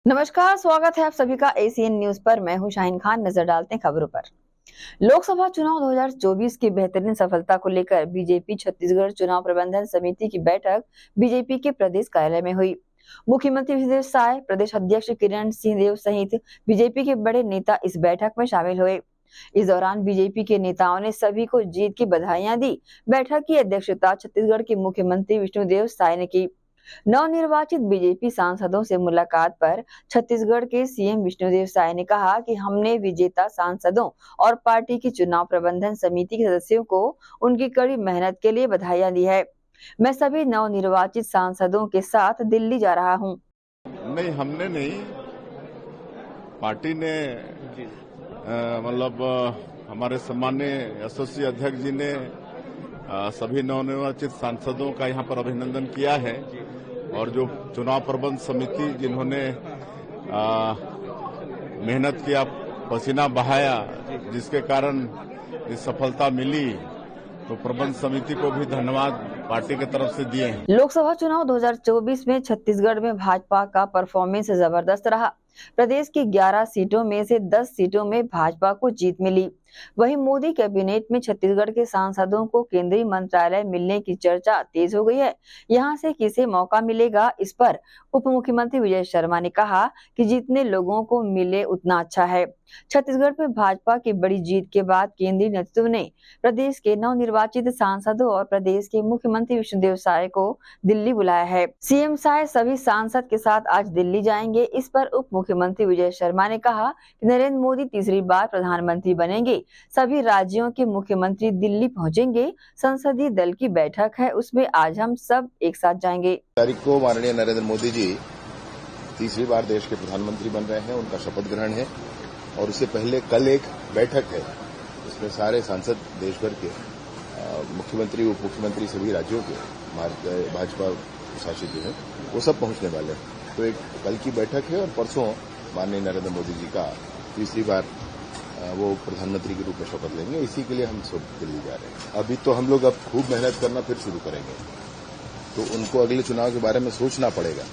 नमस्कार, स्वागत है आप सभी का एसीएन न्यूज पर। मैं हूं शाहीन खान। नजर डालते हैं खबरों पर। लोकसभा चुनाव 2024 की बेहतरीन सफलता को लेकर बीजेपी छत्तीसगढ़ चुनाव प्रबंधन समिति की बैठक बीजेपी के प्रदेश कार्यालय में हुई। मुख्यमंत्री विजय साय, प्रदेश अध्यक्ष किरण सिंहदेव सहित बीजेपी के बड़े नेता इस बैठक में शामिल हुए। इस दौरान बीजेपी के नेताओं ने सभी को जीत की बधाइयां दी। बैठक की अध्यक्षता छत्तीसगढ़ के मुख्यमंत्री विष्णुदेव साय ने की। नवनिर्वाचित बीजेपी सांसदों से मुलाकात पर छत्तीसगढ़ के सीएम विष्णुदेव साय ने कहा कि हमने विजेता सांसदों और पार्टी की चुनाव प्रबंधन समिति के सदस्यों को उनकी कड़ी मेहनत के लिए बधाइयां दी है। मैं सभी नवनिर्वाचित सांसदों के साथ दिल्ली जा रहा हूं। नहीं, हमने नहीं, पार्टी ने हमारे सम्माननीय यशस्वी अध्यक्ष जी ने सभी नवनिर्वाचित सांसदों का यहां पर अभिनंदन किया है और जो चुनाव प्रबंध समिति जिन्होंने मेहनत किया, पसीना बहाया, जिसके कारण ये सफलता मिली, तो प्रबंध समिति को भी धन्यवाद पार्टी की तरफ से दिए हैं। लोकसभा चुनाव 2024 में छत्तीसगढ़ में भाजपा का परफॉर्मेंस जबरदस्त रहा। प्रदेश की 11 सीटों में से 10 सीटों में भाजपा को जीत मिली। वहीं मोदी कैबिनेट में छत्तीसगढ़ के सांसदों को केंद्रीय मंत्रालय मिलने की चर्चा तेज हो गई है। यहां से किसे मौका मिलेगा, इस पर उप मुख्यमंत्री विजय शर्मा ने कहा कि जितने लोगों को मिले उतना अच्छा है। छत्तीसगढ़ में भाजपा की बड़ी जीत के बाद केंद्रीय नेतृत्व ने प्रदेश के नवनिर्वाचित सांसदों और प्रदेश के मुख्यमंत्री विष्णुदेव साय को दिल्ली बुलाया है। सीएम साय सभी सांसद के साथ आज दिल्ली जाएंगे। इस पर उप मुख्यमंत्री विजय शर्मा ने कहा कि नरेंद्र मोदी तीसरी बार प्रधानमंत्री बनेंगे। सभी राज्यों के मुख्यमंत्री दिल्ली पहुंचेंगे। संसदीय दल की बैठक है, उसमें आज हम सब एक साथ जाएंगे। तारीख को माननीय नरेंद्र मोदी जी तीसरी बार देश के प्रधानमंत्री बन रहे हैं, उनका शपथ ग्रहण है और उससे पहले कल एक बैठक है जिसमें सारे सांसद देश भर के मुख्यमंत्री, उप मुख्यमंत्री सभी राज्यों के भाजपा शासित जो है वो सब पहुंचने वाले हैं। तो एक कल की बैठक है और परसों माननीय नरेंद्र मोदी जी का तीसरी बार वो प्रधानमंत्री के रूप में शपथ लेंगे। इसी के लिए हम सब दिल्ली जा रहे हैं। अभी तो हम लोग अब खूब मेहनत करना फिर शुरू करेंगे, तो उनको अगले चुनाव के बारे में सोचना पड़ेगा।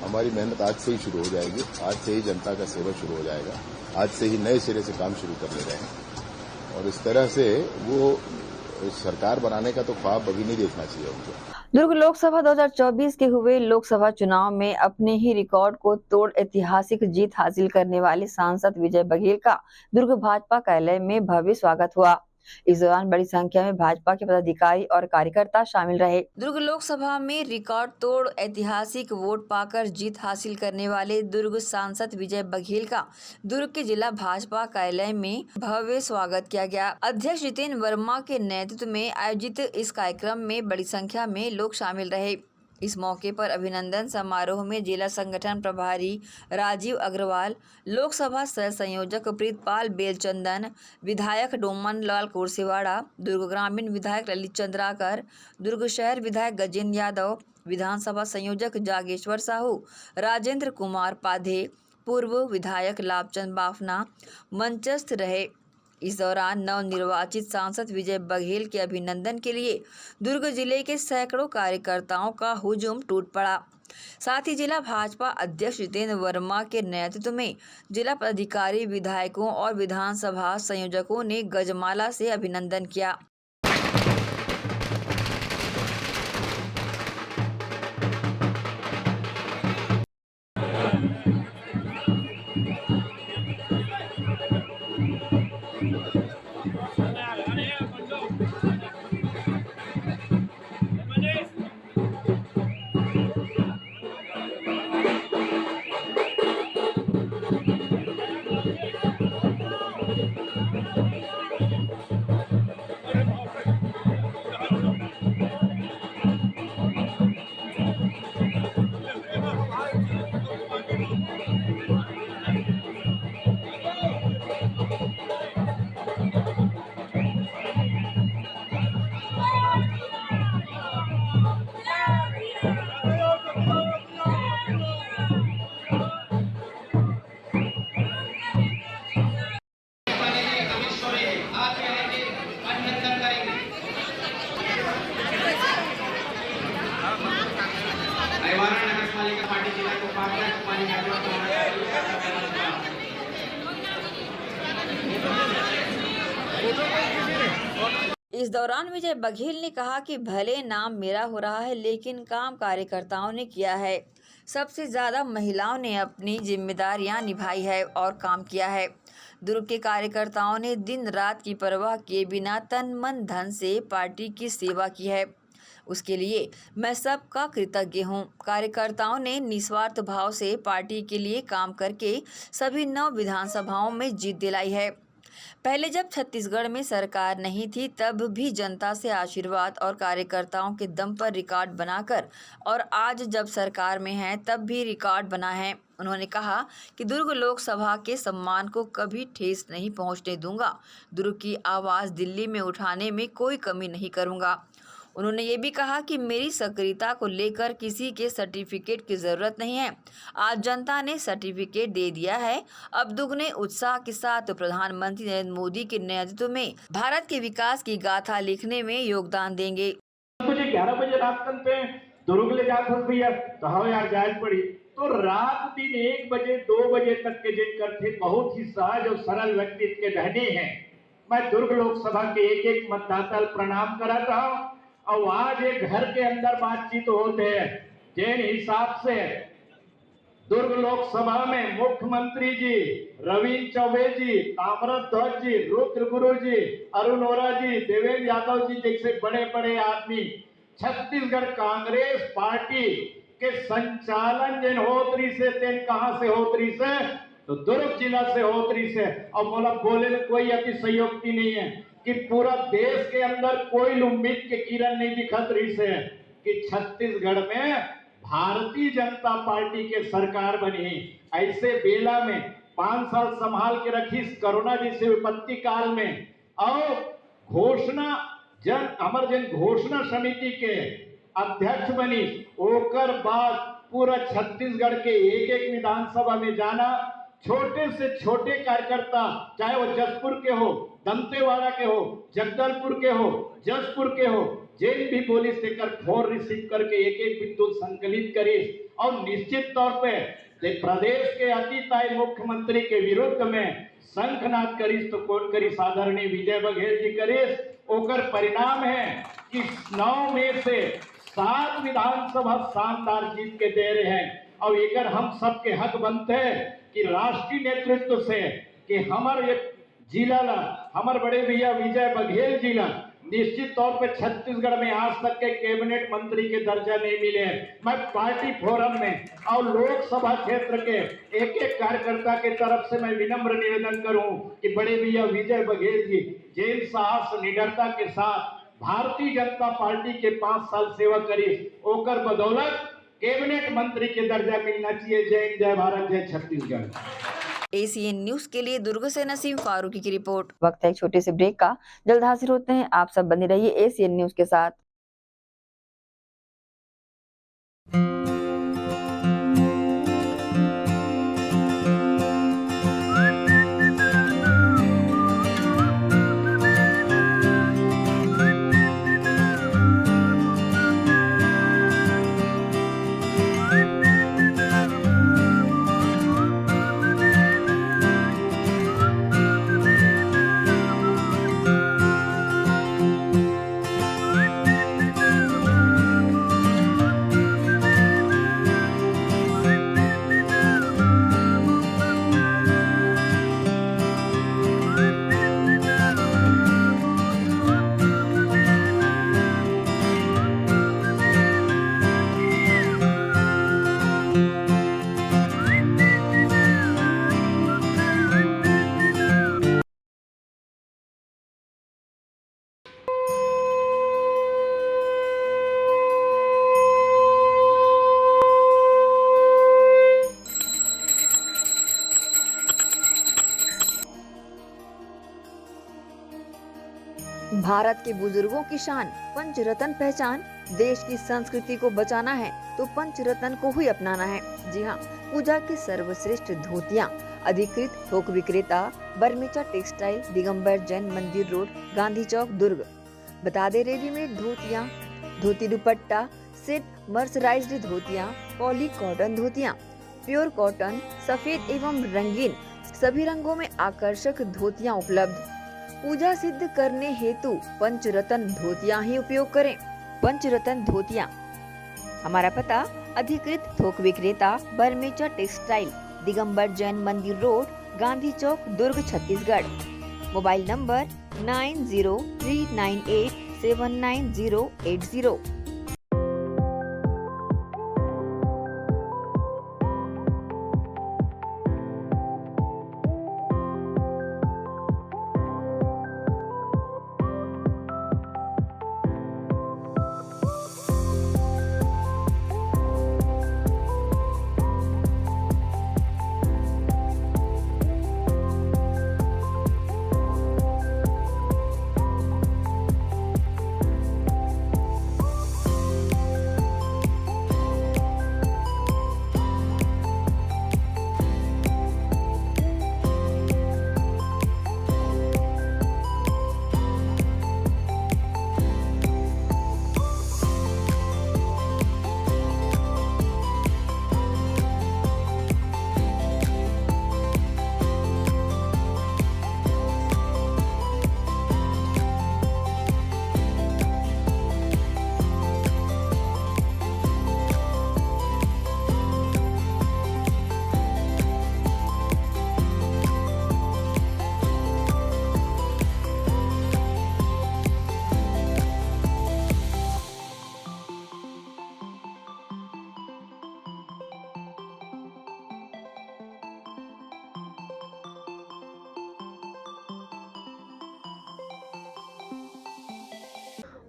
हमारी मेहनत आज से ही शुरू हो जाएगी, आज से ही जनता का सेवा शुरू हो जाएगा, आज से ही नए सिरे से काम शुरू कर ले रहे हैं और इस तरह से वो सरकार बनाने का तो ख्वाब अभी नहीं देखना चाहिए उनको। दुर्ग लोकसभा 2024 के हुए लोकसभा चुनाव में अपने ही रिकॉर्ड को तोड़ ऐतिहासिक जीत हासिल करने वाले सांसद विजय बघेल का दुर्ग भाजपा कार्यालय में भव्य स्वागत हुआ। इस दौरान बड़ी संख्या में भाजपा के पदाधिकारी और कार्यकर्ता शामिल रहे। दुर्ग लोकसभा में रिकॉर्ड तोड़ ऐतिहासिक वोट पाकर जीत हासिल करने वाले दुर्ग सांसद विजय बघेल का दुर्ग के जिला भाजपा कार्यालय में भव्य स्वागत किया गया। अध्यक्ष जितेंद्र वर्मा के नेतृत्व में आयोजित इस कार्यक्रम में बड़ी संख्या में लोग शामिल रहे। इस मौके पर अभिनंदन समारोह में जिला संगठन प्रभारी राजीव अग्रवाल, लोकसभा सह संयोजक प्रीतपाल बेलचंदन, विधायक डोमन लाल कोरसेवाड़ा, दुर्ग ग्रामीण विधायक ललित चंद्राकर, दुर्ग शहर विधायक गजेंद्र यादव, विधानसभा संयोजक जागेश्वर साहू, राजेंद्र कुमार पाधे, पूर्व विधायक लाभचंद बाफना मंचस्थ रहे। इस दौरान नवनिर्वाचित सांसद विजय बघेल के अभिनंदन के लिए दुर्ग जिले के सैकड़ों कार्यकर्ताओं का हुजूम टूट पड़ा। साथ ही जिला भाजपा अध्यक्ष जितेंद्र वर्मा के नेतृत्व में जिला पदाधिकारी, विधायकों और विधानसभा संयोजकों ने गजमाला से अभिनंदन किया। इस दौरान विजय बघेल ने कहा कि भले नाम मेरा हो रहा है, लेकिन काम कार्यकर्ताओं ने किया है। सबसे ज्यादा महिलाओं ने अपनी जिम्मेदारियां निभाई है और काम किया है। दुर्ग के कार्यकर्ताओं ने दिन रात की परवाह किए बिना तन मन धन से पार्टी की सेवा की है। उसके लिए मैं सबका कृतज्ञ हूँ। कार्यकर्ताओं ने निस्वार्थ भाव से पार्टी के लिए काम करके सभी 9 विधानसभाओं में जीत दिलाई है। पहले जब छत्तीसगढ़ में सरकार नहीं थी, तब भी जनता से आशीर्वाद और कार्यकर्ताओं के दम पर रिकॉर्ड बनाकर, और आज जब सरकार में है तब भी रिकॉर्ड बना है। उन्होंने कहा कि दुर्ग लोकसभा के सम्मान को कभी ठेस नहीं पहुंचने दूंगा। दुर्ग की आवाज़ दिल्ली में उठाने में कोई कमी नहीं करूंगा। उन्होंने ये भी कहा कि मेरी सक्रियता को लेकर किसी के सर्टिफिकेट की जरूरत नहीं है। आज जनता ने सर्टिफिकेट दे दिया है। अब दुगने उत्साह के साथ प्रधानमंत्री नरेंद्र मोदी के नेतृत्व में भारत के विकास की गाथा लिखने में योगदान देंगे। मुझे 11 बजे रात पे दुर्ग ले जाकर भैया तो हाँ यार जायज पड़ी, तो रात दिन 1 बजे 2 बजे तक के जिनकर थे बहुत ही सहज और सरल व्यक्तित्व के रहने हैं। मैं दुर्ग लोकसभा के एक एक मतदाता प्रणाम करा रहा हूँ। और आज एक घर के अंदर बातचीत होते हैं जिन हिसाब से दुर्ग लोकसभा में मुख्यमंत्री जी, रविंद्र चौबे जी, ताम्रध्वज जी, रुद्र गुरु जी, अरुण वोरा जी, देवेंद्र यादव जी जैसे बड़े बड़े आदमी छत्तीसगढ़ कांग्रेस पार्टी के संचालन जिन होतरी से तेन कहां से होतरी से तो दुर्ग जिला से होतरी से। और बोले में कोई अतिशयोक्ति नहीं है कि पूरा देश के अंदर कोई उम्मीद के किरण नहीं दिखत रही से कि छत्तीसगढ़ में भारतीय जनता पार्टी के सरकार बनी। ऐसे बेला में 5 साल संभाल के रखी कोरोना जैसे विपत्ति काल में, और घोषणा जन घोषणा समिति के अध्यक्ष बनी। ओकर बाद पूरा छत्तीसगढ़ के एक एक विधानसभा में जाना, छोटे से छोटे कार्यकर्ता चाहे वो जसपुर के हो, दंतेवाड़ा के हो, जगदलपुर के हो, जसपुर के हो, जेल भी बोली से कर फोन रिसीव करके एक एक बिंदु संकलित करीस। और निश्चित तौर पे प्रदेश के अतिताई मुख्यमंत्री के विरुद्ध में शंखनाद करीस तो कौन करीस, आदरणीय विजय बघेल जी करीस। ओकर परिणाम है कि 9 में से 7 विधानसभा शानदार जीत के दे रहे हैं। और एक हम सबके हक बनते हैं कि राष्ट्रीय नेतृत्व से कि हमारे जिला ला हमारे बड़े भैया विजय बघेल जिला निश्चित तौर पे छत्तीसगढ़ में आज तक के कैबिनेट मंत्री के दर्जा नहीं मिले। मैं पार्टी फोरम में और लोकसभा क्षेत्र के एक एक कार्यकर्ता के तरफ से मैं विनम्र निवेदन करूं कि बड़े भैया विजय बघेल जी जिन साहस निडरता के साथ भारतीय जनता पार्टी के 5 साल सेवा करी, ओकर बदौलत कैबिनेट मंत्री के दर्जा मिलना चाहिए। जय हिंद, जय भारत, जय छत्तीसगढ़। ACN न्यूज के लिए दुर्ग से नसीम फारूकी की रिपोर्ट। वक्त है एक छोटे से ब्रेक का, जल्द हाजिर होते हैं। आप सब बने रहिए ACN न्यूज के साथ। भारत के बुजुर्गों की शान, पंचरत्न पहचान। देश की संस्कृति को बचाना है तो पंचरत्न को ही अपनाना है। जी हाँ, पूजा की सर्वश्रेष्ठ धोतियाँ। अधिकृत थोक विक्रेता बर्मेचा टेक्सटाइल, दिगंबर जैन मंदिर रोड, गांधी चौक, दुर्ग। बता दे रेडीमेड धोतियाँ, धोती दुपट्टा सेट, मर्सराइज्ड धोतियाँ, पॉली कॉटन धोतियाँ, प्योर कॉटन, सफेद एवं रंगीन सभी रंगों में आकर्षक धोतियाँ उपलब्ध। पूजा सिद्ध करने हेतु पंचरत्न धोतियां ही उपयोग करें। पंचरत्न धोतियां। हमारा पता अधिकृत थोक विक्रेता बरमेचा टेक्सटाइल, दिगंबर जैन मंदिर road, Gandhi Chowk, Durg, Chhattisgarh. Mobile number 9039879080।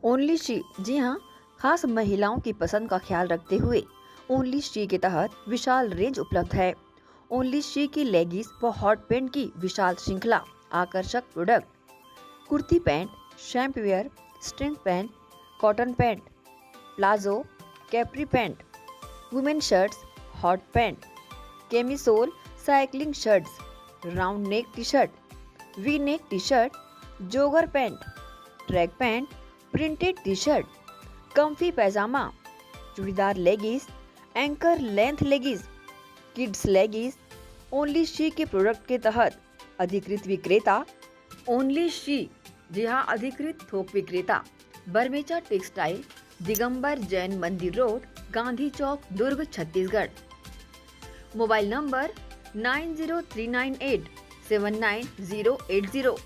Only she. जी हाँ, खास महिलाओं की पसंद का ख्याल रखते हुए ओनली शी के तहत विशाल रेंज उपलब्ध है। ओनली शी की लेगिस व हॉट पैंट की विशाल श्रृंखला, आकर्षक product, kurti pant, shapewear, string pant, cotton pant, palazzo, capri pant, women shirts, hot pant, camisole, cycling shirts, round neck T shirt, V neck T shirt, jogger pant, track pant, printed T shirt, comfy pyjama, churidar leggings, ankle length leggings, kids leggings. Only she के product के तहत अधिकृत विक्रेता only she. जी हाँ, अधिकृत थोक विक्रेता बरमेचा टेक्सटाइल, दिगंबर जैन मंदिर रोड, गांधी चौक, Durg, Chhattisgarh. Mobile number 9039879080।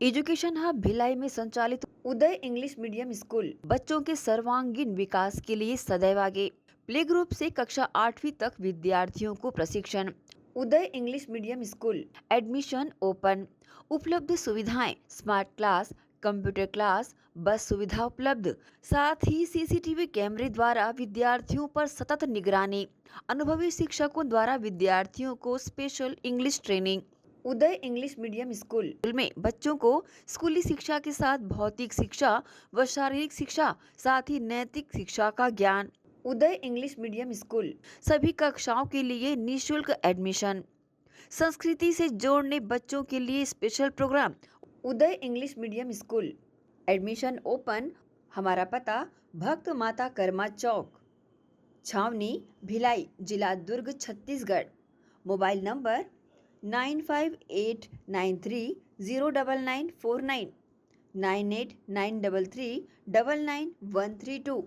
Education hub Bhilai में संचालित उदय इंग्लिश मीडियम स्कूल बच्चों के सर्वांगीण विकास के लिए सदैव आगे। प्ले ग्रुप से कक्षा 8वीं तक विद्यार्थियों को प्रशिक्षण। Uday English medium school admission open. उपलब्ध सुविधाएं स्मार्ट क्लास, कंप्यूटर क्लास, बस सुविधा उपलब्ध, साथ ही सीसीटीवी कैमरे द्वारा विद्यार्थियों पर सतत निगरानी। अनुभवी शिक्षकों द्वारा विद्यार्थियों को स्पेशल इंग्लिश ट्रेनिंग। उदय इंग्लिश मीडियम स्कूल में बच्चों को स्कूली शिक्षा के साथ भौतिक शिक्षा व शारीरिक शिक्षा, साथ ही नैतिक शिक्षा का ज्ञान। उदय इंग्लिश मीडियम स्कूल सभी कक्षाओं के लिए निःशुल्क एडमिशन। संस्कृति से जोड़ने बच्चों के लिए special program. Uday English medium school admission open. हमारा पता भक्त माता कर्मा चौक, छावनी, भिलाई, जिला Durg, Chhattisgarh. Mobile number 9589309949, 9893399132।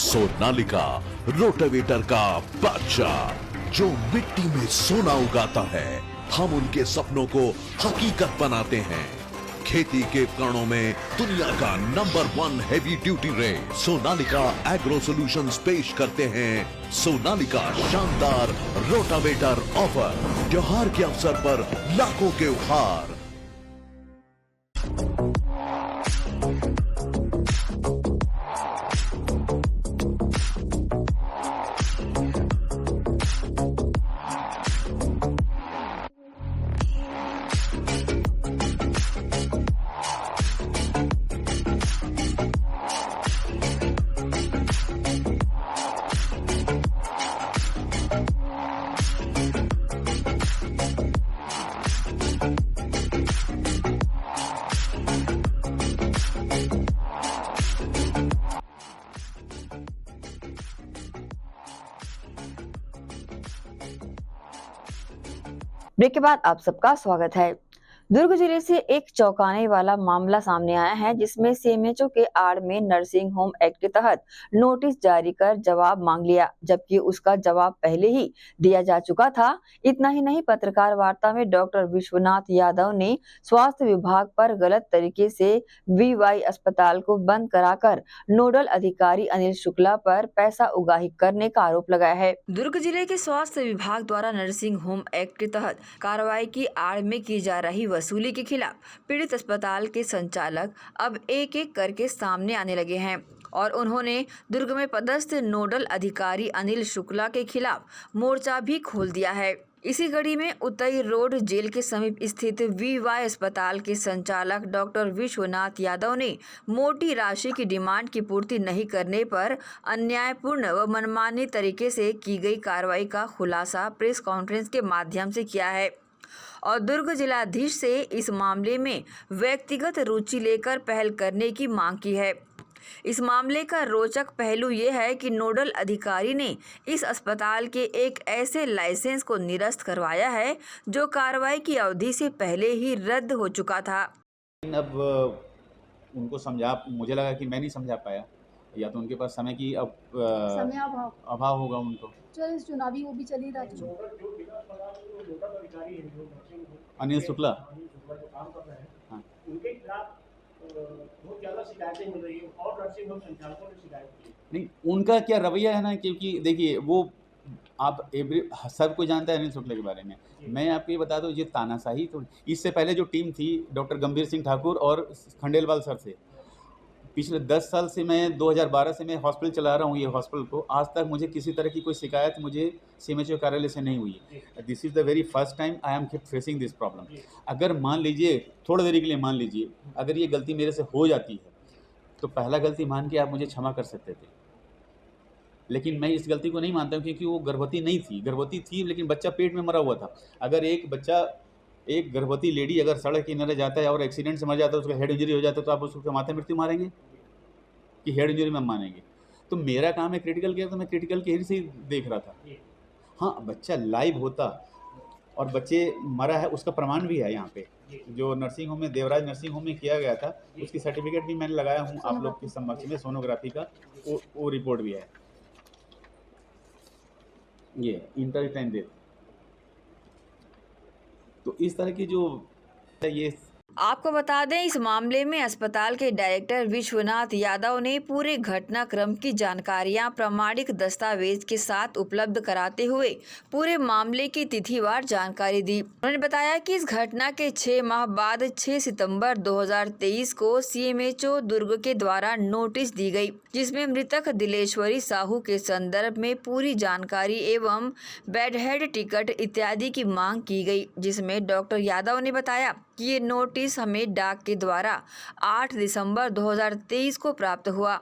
Sonalika rotavator का बादशाह जो मिट्टी में सोना उगाता है। हम उनके सपनों को हकीकत बनाते हैं। खेती के उपकरणों में दुनिया का number 1 heavy duty rate Sonalika agro solutions पेश करते हैं सोनालिका शानदार रोटावेटर ऑफर। त्योहार के अवसर पर लाखों के उपहार। ब्रेक के बाद आप सबका स्वागत है। दुर्ग जिले से एक चौंकाने वाला मामला सामने आया है, जिसमें सीएमएचओ के आड़ में नर्सिंग होम एक्ट के तहत नोटिस जारी कर जवाब मांग लिया, जबकि उसका जवाब पहले ही दिया जा चुका था। इतना ही नहीं, पत्रकार वार्ता में डॉक्टर विश्वनाथ यादव ने स्वास्थ्य विभाग पर गलत तरीके से वीवाई अस्पताल को बंद कराकर नोडल अधिकारी अनिल शुक्ला पर पैसा उगाही करने का आरोप लगाया है। दुर्ग जिले के स्वास्थ्य विभाग द्वारा नर्सिंग होम एक्ट के तहत कार्रवाई की आड़ में की जा रही वसूली के खिलाफ पीड़ित अस्पताल के संचालक अब एक एक करके सामने आने लगे हैं और उन्होंने दुर्ग में पदस्थ नोडल अधिकारी अनिल शुक्ला के खिलाफ मोर्चा भी खोल दिया है। इसी कड़ी में उतई रोड जेल के समीप स्थित वीवाई अस्पताल के संचालक डॉक्टर विश्वनाथ यादव ने मोटी राशि की डिमांड की पूर्ति नहीं करने पर अन्यायपूर्ण व मनमानी तरीके से की गई कार्रवाई का खुलासा प्रेस कॉन्फ्रेंस के माध्यम से किया है और दुर्ग जिलाधीश से इस मामले में व्यक्तिगत रुचि लेकर पहल करने की मांग की है। इस मामले का रोचक पहलू ये है कि नोडल अधिकारी ने इस अस्पताल के एक ऐसे लाइसेंस को निरस्त करवाया है जो कार्रवाई की अवधि से पहले ही रद्द हो चुका था। अब उनको मुझे लगा कि मैं नहीं समझा पाया, या तो उनके पास समय की समय अभाव होगा उनको। चल चुनावी वो भी चली रहा था। अनिल शुक्ला, हाँ, उनके खिलाफ बहुत ज्यादा शिकायतें मिल रही है और नर्सिंग होम संचालकों ने शिकायत की। नहीं, उनका क्या रवैया है ना, क्योंकि देखिए वो आप सबको जानता है अनिल शुक्ला के बारे में। मैं आपको ये बता दूं, ये तानाशाही तो इससे पहले जो टीम थी डॉक्टर गंभीर सिंह ठाकुर और खंडेलवाल सर से, पिछले 10 साल से मैं 2012 से मैं हॉस्पिटल चला रहा हूँ। ये हॉस्पिटल को आज तक मुझे किसी तरह की कोई शिकायत मुझे सीएमएचओ कार्यालय से नहीं हुई। This is the very first time I am facing this problem. अगर मान लीजिए, थोड़ी देरी के लिए मान लीजिए, अगर ये गलती मेरे से हो जाती है तो पहला गलती मान के आप मुझे क्षमा कर सकते थे, लेकिन मैं इस गलती को नहीं मानता हूँ क्योंकि वो गर्भवती नहीं थी। गर्भवती थी लेकिन बच्चा पेट में मरा हुआ था। अगर एक गर्भवती लेडी अगर सड़क किनारे जाता है और एक्सीडेंट से मर जाता है, उसका हेड इंजरी हो जाता है, तो आप उसको माता मृत्यु मारेंगे कि हेड इंजरी में मानेंगे? तो मेरा काम है क्रिटिकल केयर, तो मैं क्रिटिकल केयर से ही देख रहा था। हाँ, बच्चा लाइव होता और बच्चे मरा है उसका प्रमाण भी है यहाँ पे, जो नर्सिंग होम में देवराज नर्सिंग होम में किया गया था उसकी सर्टिफिकेट भी मैंने लगाया हूँ आप लोग के समक्ष में। सोनोग्राफी का वो रिपोर्ट भी है, ये इंटरटाइम डेथ। तो इस तरह की जो ये आपको बता दें, इस मामले में अस्पताल के डायरेक्टर विश्वनाथ यादव ने पूरे घटनाक्रम की जानकारियां प्रमाणिक दस्तावेज के साथ उपलब्ध कराते हुए पूरे मामले की तिथिवार जानकारी दी। उन्होंने बताया कि इस घटना के 6 माह बाद 6 सितंबर 2023 को सीएमएचओ दुर्ग के द्वारा नोटिस दी गई, जिसमें मृतक दिलेश्वरी साहू के संदर्भ में पूरी जानकारी एवं बेड हेड टिकट इत्यादि की मांग की गई, जिसमें डॉक्टर यादव ने बताया कि ये नोटिस हमें डाक के द्वारा 8 दिसंबर 2023 को प्राप्त हुआ।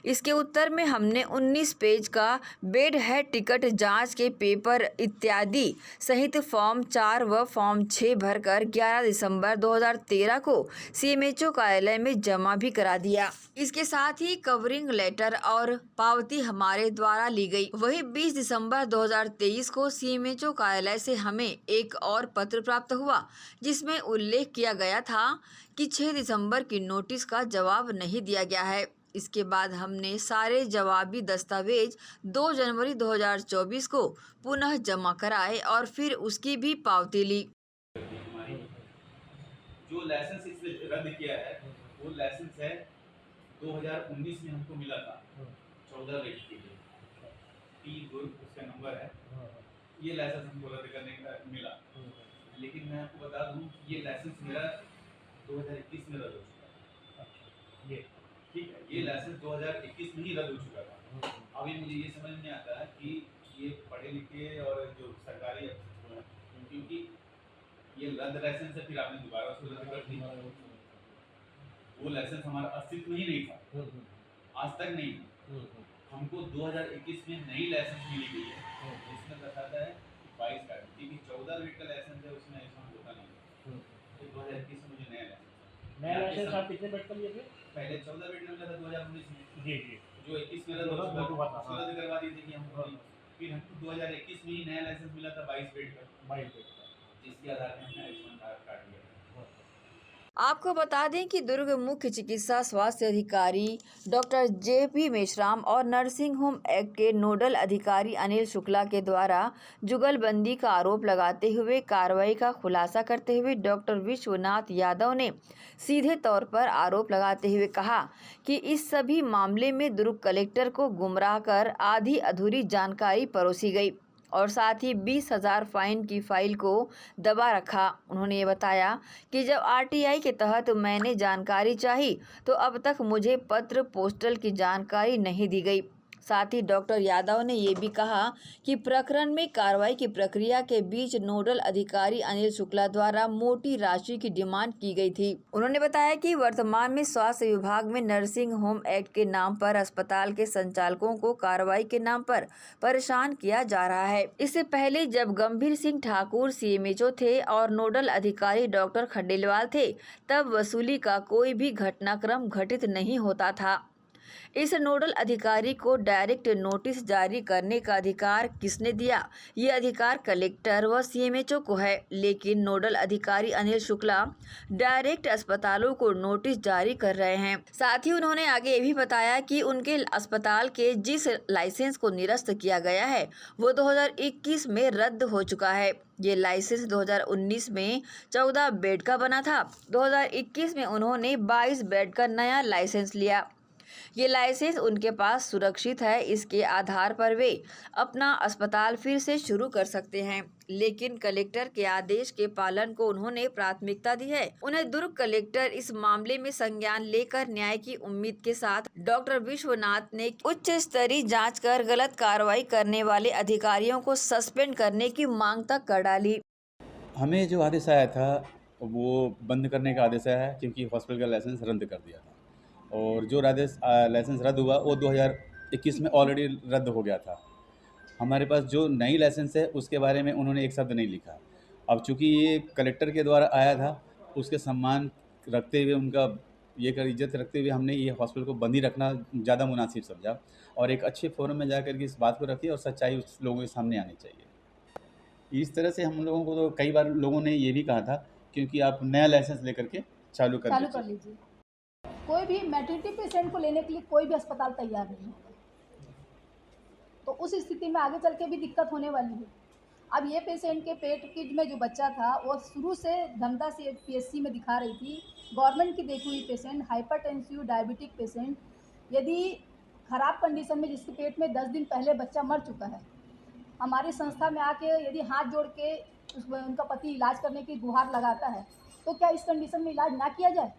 इसके उत्तर में हमने 19 पेज का बेड हेड टिकट जांच के पेपर इत्यादि सहित फॉर्म 4 व फॉर्म 6 भरकर 11 दिसंबर 2013 को सीएमएचओ कार्यालय में जमा भी करा दिया। इसके साथ ही कवरिंग लेटर और पावती हमारे द्वारा ली गई। वही 20 दिसंबर 2023 को सीएमएचओ कार्यालय से हमें एक और पत्र प्राप्त हुआ, जिसमें उल्लेख किया गया था कि 6 दिसंबर की नोटिस का जवाब नहीं दिया गया है। इसके बाद हमने सारे जवाबी दस्तावेज 2 जनवरी 2024 को पुनः जमा कराए और फिर उसकी भी पावती ली। जो लाइसेंस इसने रद्द किया है वो लाइसेंस है 2019 में हमको मिला था 14 रेट के लिए, टी दुर्ग उसका नंबर है। ये लाइसेंस हमको रद्द करने का मिला, लेकिन मैं आपको बता दूं ये लाइसेंस मेरा 2021 में रद्द हो चुका है। ये ठीक है, ये लाइसेंस 2021 में ही रद्द हो चुका था। अभी मुझे ये समझ नहीं आता है कि ये पढ़े लिखे और जो सरकारी क्योंकि ये रद्द लाइसेंस है, फिर आपने दोबारा उसको रद्द कर दिया। वो लाइसेंस हमारा अस्तित्व में ही नहीं था, आज तक नहीं। हमको 2021 में नई लाइसेंस मिली गई है, जिसमें बताता है 22 का, क्योंकि 14 रेट का लाइसेंस है उसमें ऐसा होता नहीं। तो 2021 में मुझे नया लाइसेंस आप कितने बेड का लिए थे? पहले 14 बेड का मिला था 2019 में। जी जी, जो 21 में रद्द करवा दी थी हमको। फिर हमको 2021 में ही नया लाइसेंस मिला था 22 बेड का, जिसके आधार पर हमने आयुष्मान कार्ड काट लिया। आपको बता दें कि दुर्ग मुख्य चिकित्सा स्वास्थ्य अधिकारी डॉक्टर जेपी मेश्राम और नर्सिंग होम एक्ट के नोडल अधिकारी अनिल शुक्ला के द्वारा जुगलबंदी का आरोप लगाते हुए कार्रवाई का खुलासा करते हुए डॉक्टर विश्वनाथ यादव ने सीधे तौर पर आरोप लगाते हुए कहा कि इस सभी मामले में दुर्ग कलेक्टर को गुमराह कर आधी अधूरी जानकारी परोसी गई और साथ ही 20,000 फाइन की फाइल को दबा रखा। उन्होंने ये बताया कि जब आरटीआई के तहत मैंने जानकारी चाही तो अब तक मुझे पत्र पोस्टल की जानकारी नहीं दी गई। साथ ही डॉक्टर यादव ने ये भी कहा कि प्रकरण में कार्रवाई की प्रक्रिया के बीच नोडल अधिकारी अनिल शुक्ला द्वारा मोटी राशि की डिमांड की गई थी। उन्होंने बताया कि वर्तमान में स्वास्थ्य विभाग में नर्सिंग होम एक्ट के नाम पर अस्पताल के संचालकों को कार्रवाई के नाम पर परेशान किया जा रहा है। इससे पहले जब गंभीर सिंह ठाकुर सीएमएचओ थे और नोडल अधिकारी डॉक्टर खंडेलवाल थे, तब वसूली का कोई भी घटनाक्रम घटित नहीं होता था। इस नोडल अधिकारी को डायरेक्ट नोटिस जारी करने का अधिकार किसने दिया? ये अधिकार कलेक्टर व सीएमएचओ को है, लेकिन नोडल अधिकारी अनिल शुक्ला डायरेक्ट अस्पतालों को नोटिस जारी कर रहे हैं। साथ ही उन्होंने आगे ये भी बताया कि उनके अस्पताल के जिस लाइसेंस को निरस्त किया गया है वो 2021 में रद्द हो चुका है। ये लाइसेंस 2019 में 14 बेड का बना था। 2021 में उन्होंने 22 बेड का नया लाइसेंस लिया। ये लाइसेंस उनके पास सुरक्षित है, इसके आधार पर वे अपना अस्पताल फिर से शुरू कर सकते हैं, लेकिन कलेक्टर के आदेश के पालन को उन्होंने प्राथमिकता दी है। उन्हें दुर्ग कलेक्टर इस मामले में संज्ञान लेकर न्याय की उम्मीद के साथ डॉक्टर विश्वनाथ ने उच्च स्तरीय जांच कर गलत कार्रवाई करने वाले अधिकारियों को सस्पेंड करने की मांग तक कर डाली। हमें जो आदेश आया था वो बंद करने का आदेश आया है, क्योंकि हॉस्पिटल का लाइसेंस रद्द कर दिया था और जो लाइसेंस रद्द हुआ वो 2021 में ऑलरेडी रद्द हो गया था। हमारे पास जो नई लाइसेंस है उसके बारे में उन्होंने एक शब्द नहीं लिखा। अब चूँकि ये कलेक्टर के द्वारा आया था, उसके सम्मान रखते हुए, उनका ये कर इज्जत रखते हुए हमने ये हॉस्पिटल को बंद ही रखना ज़्यादा मुनासिब समझा और एक अच्छे फोरम में जा कर के इस बात को रखी और सच्चाई उस लोगों के सामने आनी चाहिए। इस तरह से हम लोगों को तो कई बार लोगों ने ये भी कहा था, क्योंकि आप नया लाइसेंस लेकर के चालू कर लीजिए। कोई भी मैटरनिटी पेशेंट को लेने के लिए कोई भी अस्पताल तैयार नहीं है, तो उस स्थिति में आगे चल के भी दिक्कत होने वाली है। अब ये पेशेंट के पेट की में जो बच्चा था वो शुरू से धमदा से पीएचसी में दिखा रही थी। गवर्नमेंट की देखी हुई पेशेंट, हाइपरटेंसिव डायबिटिक पेशेंट, यदि ख़राब कंडीशन में जिसके पेट में 10 दिन पहले बच्चा मर चुका है, हमारी संस्था में आके यदि हाथ जोड़ के उनका पति इलाज करने की गुहार लगाता है, तो क्या इस कंडीशन में इलाज ना किया जाए?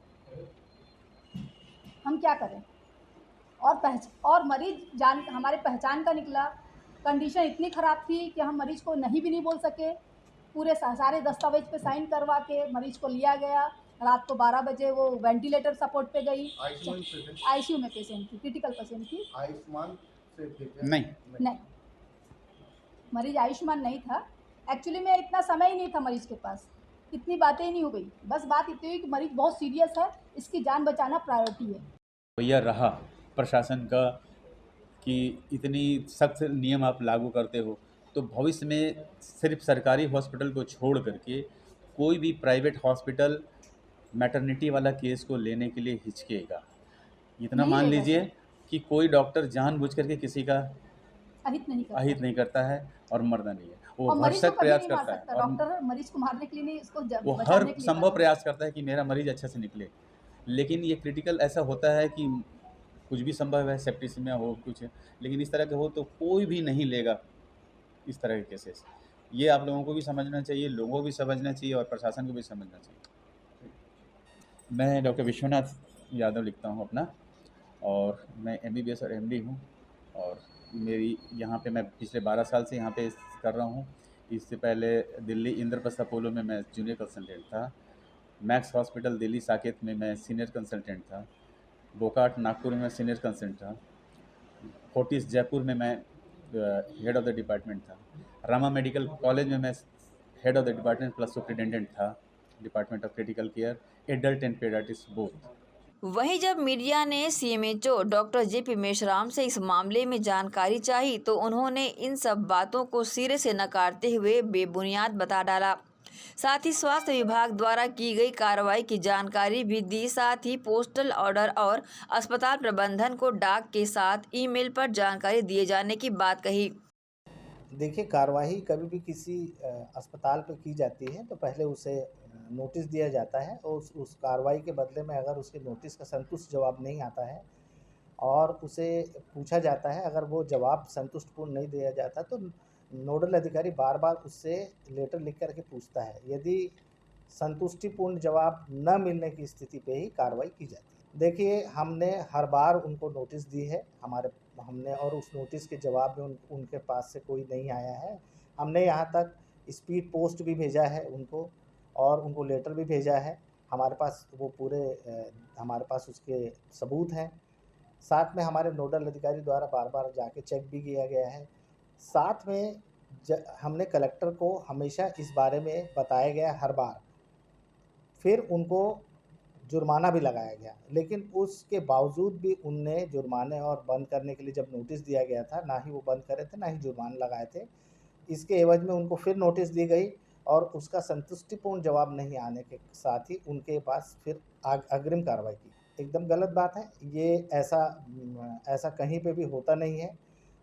हम क्या करें? और मरीज हमारे पहचान का निकला। कंडीशन इतनी ख़राब थी कि हम मरीज़ को नहीं भी नहीं बोल सके। पूरे सारे दस्तावेज पे साइन करवा के मरीज़ को लिया गया। रात को 12 बजे वो वेंटिलेटर सपोर्ट पे गई। आईसीयू में पेशेंट थी, क्रिटिकल पेशेंट थी। आयुष्मान नहीं, मरीज़ आयुष्मान नहीं था। एक्चुअली में इतना समय ही नहीं था मरीज़ के पास, इतनी बातें ही नहीं हो गई। बस बात इतनी हुई कि मरीज़ बहुत सीरियस है, इसकी जान बचाना प्रायोरिटी है। भैया रहा प्रशासन का कि इतनी सख्त नियम आप लागू करते हो, तो भविष्य में सिर्फ सरकारी हॉस्पिटल को छोड़ करके कोई भी प्राइवेट हॉस्पिटल मैटरनिटी वाला केस को लेने के लिए हिचकेगा। इतना मान लीजिए कि कोई डॉक्टर जानबूझ करके किसी का अहित नहीं करता है और मरना नहीं है, वो भरसक प्रयास करता है। डॉक्टर मरीज को मारने के लिए नहीं, उसको वो हर संभव प्रयास करता है कि मेरा मरीज अच्छे से निकले। लेकिन ये क्रिटिकल ऐसा होता है कि कुछ भी संभव है, सेप्टिसिमिया हो कुछ, लेकिन इस तरह के हो तो कोई भी नहीं लेगा इस तरह के केसेस। ये आप लोगों को भी समझना चाहिए, लोगों को भी समझना चाहिए और प्रशासन को भी समझना चाहिए। मैं डॉक्टर विश्वनाथ यादव लिखता हूँ अपना, और मैं MBBS और MD हूँ, और मेरी यहाँ पे मैं पिछले 12 साल से यहाँ पे कर रहा हूँ। इससे पहले दिल्ली इंद्रप्रस्थ अपोलो में मैं जूनियर कंसल्टेंट था, मैक्स हॉस्पिटल दिल्ली साकेत में मैं सीनियर कंसल्टेंट था, बोकाट नागपुर में मैं सीनियर कंसल्टेंट था, फोर्टिस जयपुर में मैं हेड ऑफ द डिपार्टमेंट था, रामा मेडिकल कॉलेज में मैं head of the department plus superintendent था, department of critical care, adult and paediatrics both. वहीं जब मीडिया ने सीएमएचओ डॉक्टर जेपी मेश्राम से इस मामले में जानकारी चाही तो उन्होंने इन सब बातों को सिरे से नकारते हुए बेबुनियाद बता डाला। साथ ही स्वास्थ्य विभाग द्वारा की गई कार्रवाई की जानकारी भी दी। साथ ही पोस्टल ऑर्डर और अस्पताल प्रबंधन को डाक के साथ ईमेल पर जानकारी दिए जाने की बात कही। देखिए, कार्रवाई कभी भी किसी अस्पताल पे की जाती है तो पहले उसे नोटिस दिया जाता है और उस कार्रवाई के बदले में अगर उसके नोटिस का संतुष्ट जवाब नहीं आता है और उसे पूछा जाता है, अगर वो जवाब संतुष्टपूर्ण नहीं दिया जाता तो नोडल अधिकारी बार बार उससे लेटर लिख करके पूछता है। यदि संतुष्टिपूर्ण जवाब न मिलने की स्थिति पे ही कार्रवाई की जाती है। देखिए, हमने हर बार उनको नोटिस दी है हमने और उस नोटिस के जवाब में उनके पास से कोई नहीं आया है। हमने यहाँ तक स्पीड पोस्ट भी भेजा है उनको और उनको लेटर भी भेजा है। हमारे पास वो पूरे हमारे पास उसके सबूत हैं। साथ में हमारे नोडल अधिकारी द्वारा बार-बार जाके चेक भी किया गया है। साथ में हमने कलेक्टर को हमेशा इस बारे में बताया गया हर बार। फिर उनको जुर्माना भी लगाया गया, लेकिन उसके बावजूद भी उनने जुर्माने और बंद करने के लिए जब नोटिस दिया गया था, ना ही वो बंद करे थे, ना ही जुर्माना लगाए थे। इसके एवज में उनको फिर नोटिस दी गई और उसका संतुष्टिपूर्ण जवाब नहीं आने के साथ ही उनके पास फिर अग्रिम कार्रवाई की। एकदम गलत बात है। ये ऐसा कहीं पे भी होता नहीं है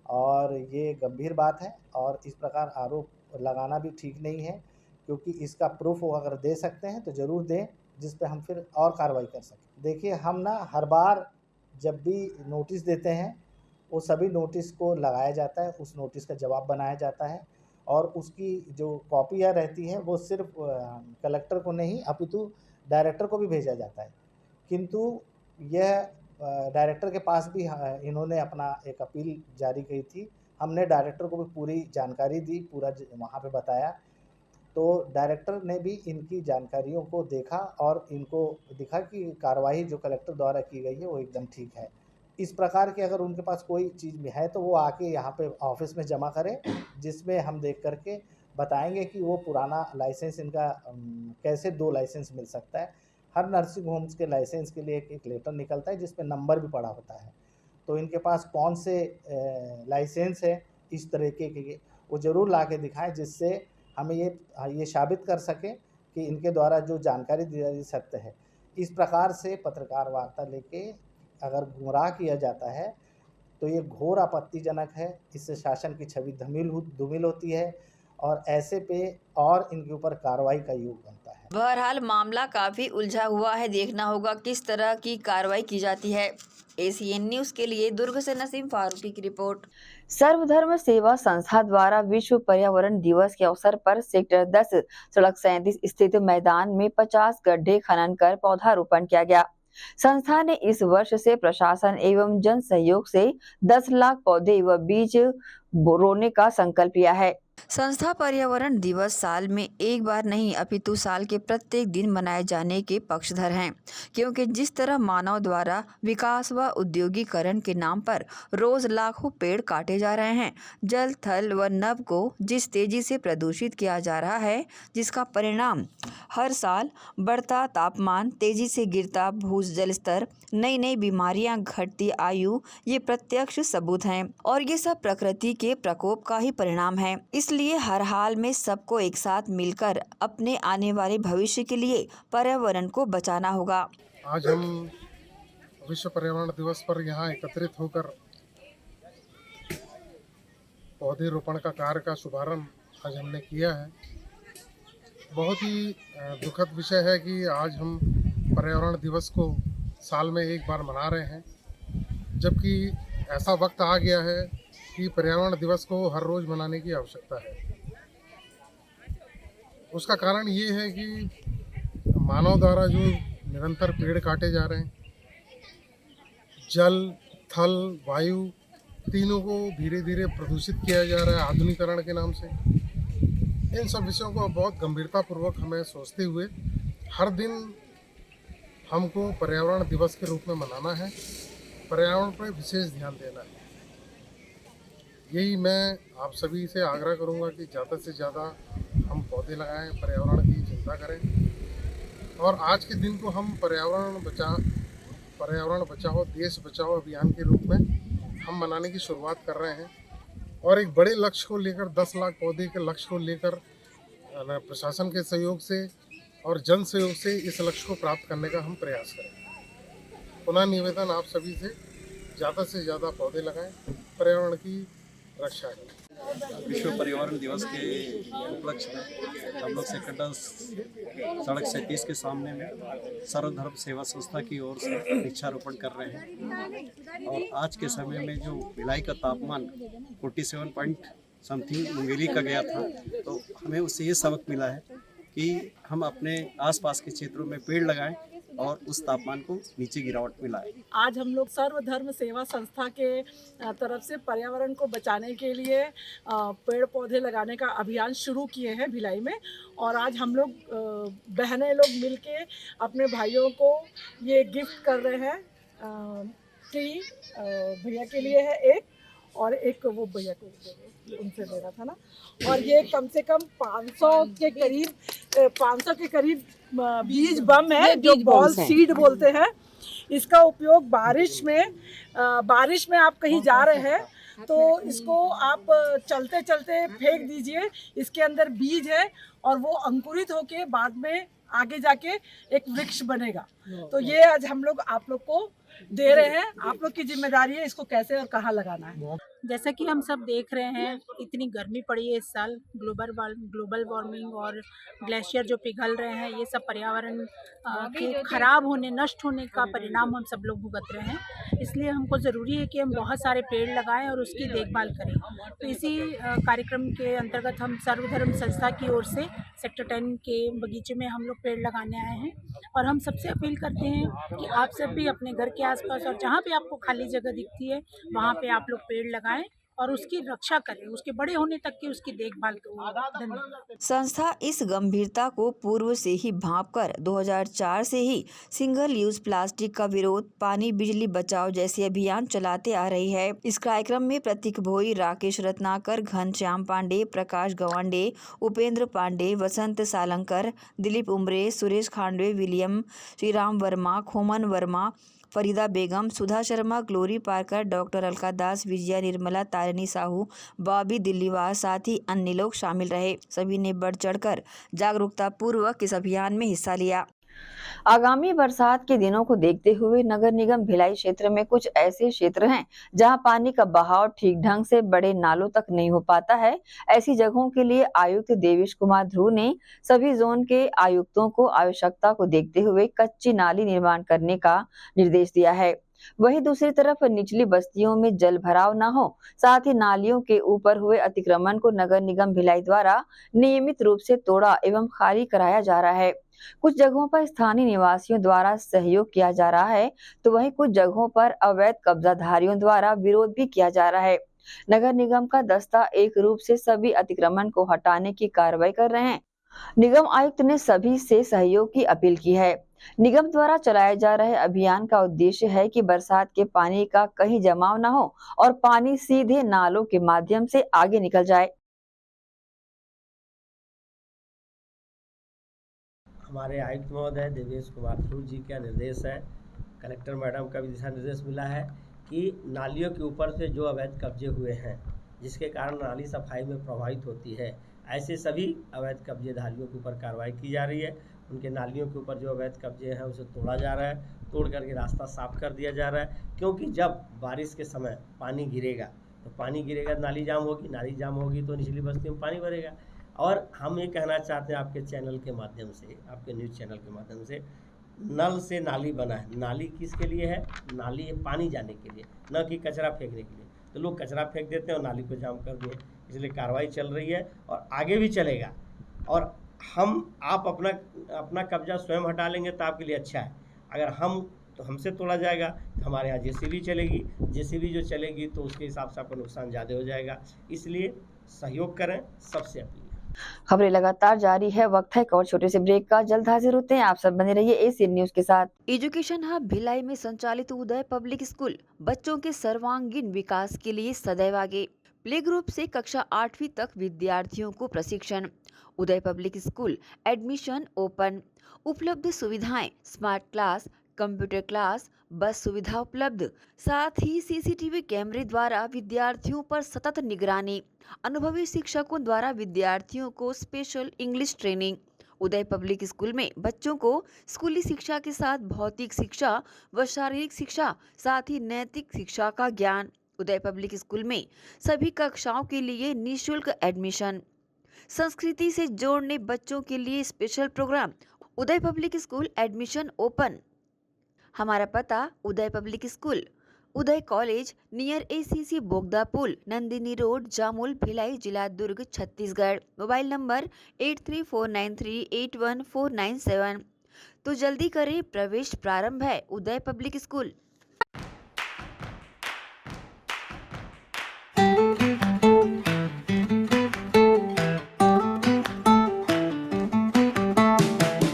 और ये गंभीर बात है और इस प्रकार आरोप लगाना भी ठीक नहीं है, क्योंकि इसका प्रूफ वो अगर दे सकते हैं तो ज़रूर दें, जिस पे हम फिर और कार्रवाई कर सकें। देखिए, हम ना हर बार जब भी नोटिस देते हैं, वो सभी नोटिस को लगाया जाता है, उस नोटिस का जवाब बनाया जाता है और उसकी जो कॉपियाँ रहती हैं वो सिर्फ कलेक्टर को नहीं अपितु डायरेक्टर को भी भेजा जाता है। किंतु यह डायरेक्टर के पास भी इन्होंने अपना एक अपील जारी की थी। हमने डायरेक्टर को भी पूरी जानकारी दी, पूरा वहाँ पे बताया, तो डायरेक्टर ने भी इनकी जानकारियों को देखा और इनको दिखा कि कार्रवाई जो कलेक्टर द्वारा की गई है वो एकदम ठीक है। इस प्रकार की अगर उनके पास कोई चीज़ भी है तो वो आके यहाँ पे ऑफिस में जमा करें, जिसमें हम देख करके बताएंगे कि वो पुराना लाइसेंस इनका कैसे 2 लाइसेंस मिल सकता है। हर नर्सिंग होम्स के लाइसेंस के लिए एक लेटर निकलता है जिसपे नंबर भी पड़ा होता है, तो इनके पास कौन से लाइसेंस है इस तरीके के, वो ज़रूर ला के दिखाएँ, जिससे हमें ये साबित कर सकें कि इनके द्वारा जो जानकारी दी जाती सत्य है। इस प्रकार से पत्रकार वार्ता लेके अगर गुमराह किया जाता है तो ये घोर आपत्तिजनक है। इससे शासन की छवि धूमिल होती है और ऐसे पे और इनके ऊपर कार्रवाई का योग बनता है। बहरहाल मामला काफी उलझा हुआ है, देखना होगा किस तरह की कार्रवाई की जाती है। ACN न्यूज के लिए दुर्ग से नसीम फारूकी की रिपोर्ट। सर्वधर्म सेवा संस्था द्वारा विश्व पर्यावरण दिवस के अवसर पर सेक्टर 10 सड़क 37 स्थित मैदान में 50 गड्ढे खनन कर पौधारोपण किया गया। संस्था ने इस वर्ष से प्रशासन एवं जन सहयोग से 10 लाख पौधे व बीज बोने का संकल्प लिया है। संस्था पर्यावरण दिवस साल में एक बार नहीं अपितु साल के प्रत्येक दिन मनाए जाने के पक्षधर हैं, क्योंकि जिस तरह मानव द्वारा विकास व उद्योगीकरण के नाम पर रोज लाखों पेड़ काटे जा रहे हैं, जल थल व नभ को जिस तेजी से प्रदूषित किया जा रहा है, जिसका परिणाम हर साल बढ़ता तापमान, तेजी से गिरता भूजल स्तर, नई नई बीमारियां, घटती आयु, ये प्रत्यक्ष सबूत हैं और ये सब प्रकृति के प्रकोप का ही परिणाम है। इसलिए हर हाल में सबको एक साथ मिलकर अपने आने वाले भविष्य के लिए पर्यावरण को बचाना होगा। आज हम विश्व पर्यावरण दिवस पर यहाँ एकत्रित होकर पौधे रोपण का कार्य का शुभारंभ आज हमने किया है। बहुत ही दुखद विषय है कि आज हम पर्यावरण दिवस को साल में एक बार मना रहे हैं, जबकि ऐसा वक्त आ गया है कि पर्यावरण दिवस को हर रोज़ मनाने की आवश्यकता है। उसका कारण ये है कि मानव द्वारा जो निरंतर पेड़ काटे जा रहे हैं, जल, थल, वायु तीनों को धीरे धीरे प्रदूषित किया जा रहा है आधुनिकीकरण के नाम से। इन सब विषयों को बहुत गंभीरतापूर्वक हमें सोचते हुए हर दिन हमको पर्यावरण दिवस के रूप में मनाना है, पर्यावरण पर विशेष ध्यान देना है। यही मैं आप सभी से आग्रह करूंगा कि ज़्यादा से ज़्यादा हम पौधे लगाएं, पर्यावरण की चिंता करें और आज के दिन को हम पर्यावरण बचाओ देश बचाओ अभियान के रूप में हम मनाने की शुरुआत कर रहे हैं और एक बड़े लक्ष्य को लेकर 10 लाख पौधे के लक्ष्य को लेकर प्रशासन के सहयोग से और जन सहयोग से इस लक्ष्य को प्राप्त करने का हम प्रयास करें। पुनः निवेदन आप सभी से ज़्यादा पौधे लगाएं, पर्यावरण की रक्षा करें। विश्व पर्यावरण दिवस के उपलक्ष्य में हम लोग सेक्टर सड़क 37 के सामने में सर्वधर्म सेवा संस्था की ओर से वृक्षारोपण कर रहे हैं। और आज के समय में जो भिलाई का तापमान 47 पॉइंट समथिंग मुंगेली का गया था, तो हमें उससे ये सबक मिला है कि हम अपने आसपास के क्षेत्रों में पेड़ लगाएं और उस तापमान को नीचे गिरावट में लाएं। आज हम लोग सर्वधर्म सेवा संस्था के तरफ से पर्यावरण को बचाने के लिए पेड़ पौधे लगाने का अभियान शुरू किए हैं भिलाई में। और आज हम लोग बहनें लोग मिलके अपने भाइयों को ये गिफ्ट कर रहे हैं। ट्री भैया के लिए है एक, और एक वो भैया को उनसे देना था ना। और ये कम से कम 500 के करीब बीज बम है, जो बॉल सीड बोलते हैं। इसका उपयोग बारिश में आप कहीं जा रहे हैं तो इसको आप चलते चलते फेंक दीजिए। इसके अंदर बीज है और वो अंकुरित होके बाद में आगे जाके एक वृक्ष बनेगा। तो ये आज हम लोग आप लोग को दे रहे हैं। आप लोग की जिम्मेदारी है इसको कैसे और कहाँ लगाना है। जैसा कि हम सब देख रहे हैं, इतनी गर्मी पड़ी है इस साल, ग्लोबल वार्मिंग और ग्लेशियर जो पिघल रहे हैं, ये सब पर्यावरण के खराब होने, नष्ट होने का परिणाम हम सब लोग भुगत रहे हैं। इसलिए हमको ज़रूरी है कि हम बहुत सारे पेड़ लगाएं और उसकी देखभाल करें। तो इसी कार्यक्रम के अंतर्गत हम सर्वधर्म संस्था की ओर से सेक्टर 10 के बगीचे में हम लोग पेड़ लगाने आए हैं। और हम सबसे अपील करते हैं कि आप सब भी अपने घर के आसपास और जहाँ पे आपको खाली जगह दिखती है वहाँ पे आप लोग पेड़ लगाएं और उसकी रक्षा करें, उसके बड़े होने तक की उसकी देखभाल करें। धन्यवाद। संस्था इस गंभीरता को पूर्व से ही भांपकर 2004 से ही सिंगल यूज प्लास्टिक का विरोध, पानी बिजली बचाओ जैसे अभियान चलाते आ रही है। इस कार्यक्रम में Prateek Bhoi, Rakesh Ratnakar, Ghanshyam Pandey, Prakash Gawande, Upendra Pandey, Vasant Salankar, Dilip Umre, Suresh Khandwe, William, Shriram Verma, Khoman Verma, Farida Begum, Sudha Sharma, Glory Parker, doctor Alka Das, Vijaya Nirmala, Tarini Sahu, Bobby Dilliwal, साथ ही अन्य लोग शामिल रहे। सभी ने बढ़ चढ़कर जागरूकता पूर्वक इस अभियान में हिस्सा लिया। आगामी बरसात के दिनों को देखते हुए नगर निगम भिलाई क्षेत्र में कुछ ऐसे क्षेत्र हैं जहां पानी का बहाव ठीक ढंग से बड़े नालों तक नहीं हो पाता है। ऐसी जगहों के लिए आयुक्त देवेश कुमार ध्रुव ने सभी जोन के आयुक्तों को आवश्यकता को देखते हुए कच्ची नाली निर्माण करने का निर्देश दिया है। वहीं दूसरी तरफ निचली बस्तियों में जल भराव न हो, साथ ही नालियों के ऊपर हुए अतिक्रमण को नगर निगम भिलाई द्वारा नियमित रूप से तोड़ा एवं खाली कराया जा रहा है। कुछ जगहों पर स्थानीय निवासियों द्वारा सहयोग किया जा रहा है, तो वहीं कुछ जगहों पर अवैध कब्जाधारियों द्वारा विरोध भी किया जा रहा है। नगर निगम का दस्ता एक रूप से सभी अतिक्रमण को हटाने की कार्रवाई कर रहे हैं। निगम आयुक्त ने सभी से सहयोग की अपील की है। निगम द्वारा चलाए जा रहे अभियान का उद्देश्य है कि बरसात के पानी का कहीं जमाव न हो और पानी सीधे नालों के माध्यम से आगे निकल जाए। हमारे आयुक्त महोदय देवेश कुमार ध्रुव जी का निर्देश है, कलेक्टर मैडम का भी दिशा निर्देश मिला है कि नालियों के ऊपर से जो अवैध कब्जे हुए हैं, जिसके कारण नाली सफाई में प्रभावित होती है, ऐसे सभी अवैध कब्जेधारियों के ऊपर कार्रवाई की जा रही है। उनके नालियों के ऊपर जो अवैध कब्जे हैं उसे तोड़ा जा रहा है, तोड़ करके रास्ता साफ कर दिया जा रहा है। क्योंकि जब बारिश के समय पानी गिरेगा तो नाली जाम होगी, नाली जाम होगी तो निचली बस्ती में पानी भरेगा। और हम ये कहना चाहते हैं आपके चैनल के माध्यम से, आपके न्यूज़ चैनल के माध्यम से, नल से नाली बना है। नाली किसके लिए है? नाली है पानी जाने के लिए, न कि कचरा फेंकने के लिए। तो लोग कचरा फेंक देते हैं और नाली को जाम कर दिए। इसलिए कार्रवाई चल रही है और आगे भी चलेगा। और आप अपना कब्जा स्वयं हटा लेंगे तो आपके लिए अच्छा है। अगर हमसे तोड़ा जाएगा तो हमारे यहाँ जेसीबी चलेगी, जेसीबी जो चलेगी तो उसके हिसाब से आपका नुकसान ज़्यादा हो जाएगा। इसलिए सहयोग करें, सबसे अपील। खबरें लगातार जारी है, वक्त है एक और छोटे से ब्रेक का। जल्द हाजिर होते हैं, आप सब बने रहिए एशियन न्यूज के साथ। एजुकेशन हब भिलाई में संचालित उदय पब्लिक स्कूल बच्चों के सर्वांगीण विकास के लिए सदैव आगे। प्ले ग्रुप से कक्षा 8वीं तक विद्यार्थियों को प्रशिक्षण। उदय पब्लिक स्कूल एडमिशन ओपन। उपलब्ध सुविधाएं स्मार्ट क्लास, कंप्यूटर क्लास, बस सुविधा उपलब्ध, साथ ही सीसीटीवी कैमरे द्वारा विद्यार्थियों पर सतत निगरानी, अनुभवी शिक्षकों द्वारा विद्यार्थियों को स्पेशल इंग्लिश ट्रेनिंग। उदय पब्लिक स्कूल में बच्चों को स्कूली शिक्षा के साथ भौतिक शिक्षा व शारीरिक शिक्षा, साथ ही नैतिक शिक्षा का ज्ञान। उदय पब्लिक स्कूल में सभी कक्षाओं के लिए निःशुल्क एडमिशन। संस्कृति से जोड़ने बच्चों के लिए स्पेशल प्रोग्राम। उदय पब्लिक स्कूल एडमिशन ओपन। हमारा पता उदय पब्लिक स्कूल, उदय कॉलेज नियर एसीसी बोगदा पुल, नंदिनी रोड, जामुल, भिलाई, जिला दुर्ग, छत्तीसगढ़। Mobile number 8349381497। तो जल्दी करें, प्रवेश प्रारंभ है। उदय पब्लिक स्कूल।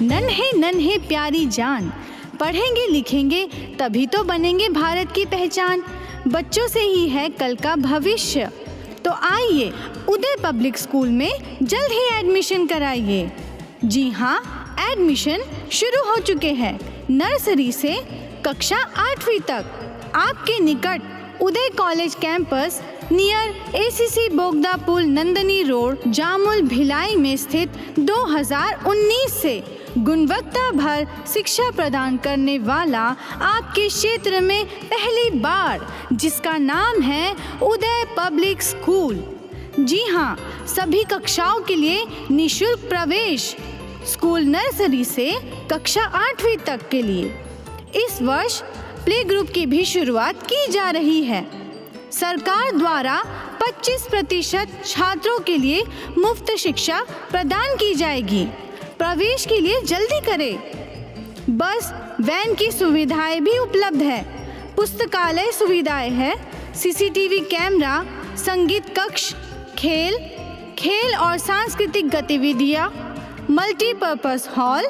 नन्हे नन्हे प्यारी जान, पढ़ेंगे लिखेंगे तभी तो बनेंगे भारत की पहचान। बच्चों से ही है कल का भविष्य, तो आइए उदय पब्लिक स्कूल में जल्द ही एडमिशन कराइए। जी हाँ, एडमिशन शुरू हो चुके हैं। नर्सरी से कक्षा 8वीं तक आपके निकट उदय कॉलेज कैंपस नियर एसीसी बोगदा पुल, नंदनी रोड, जामुल, भिलाई में स्थित 2019 से गुणवत्ता भर शिक्षा प्रदान करने वाला आपके क्षेत्र में पहली बार, जिसका नाम है उदय पब्लिक स्कूल। जी हाँ, सभी कक्षाओं के लिए निःशुल्क प्रवेश। स्कूल नर्सरी से कक्षा 8वीं तक के लिए इस वर्ष प्ले ग्रुप की भी शुरुआत की जा रही है। सरकार द्वारा 25% छात्रों के लिए मुफ्त शिक्षा प्रदान की जाएगी। प्रवेश के लिए जल्दी करें। बस वैन की सुविधाएं भी उपलब्ध है। पुस्तकालय सुविधाएं है, सीसीटीवी कैमरा, संगीत कक्ष, खेल और सांस्कृतिक गतिविधियां, मल्टीपर्पस हॉल।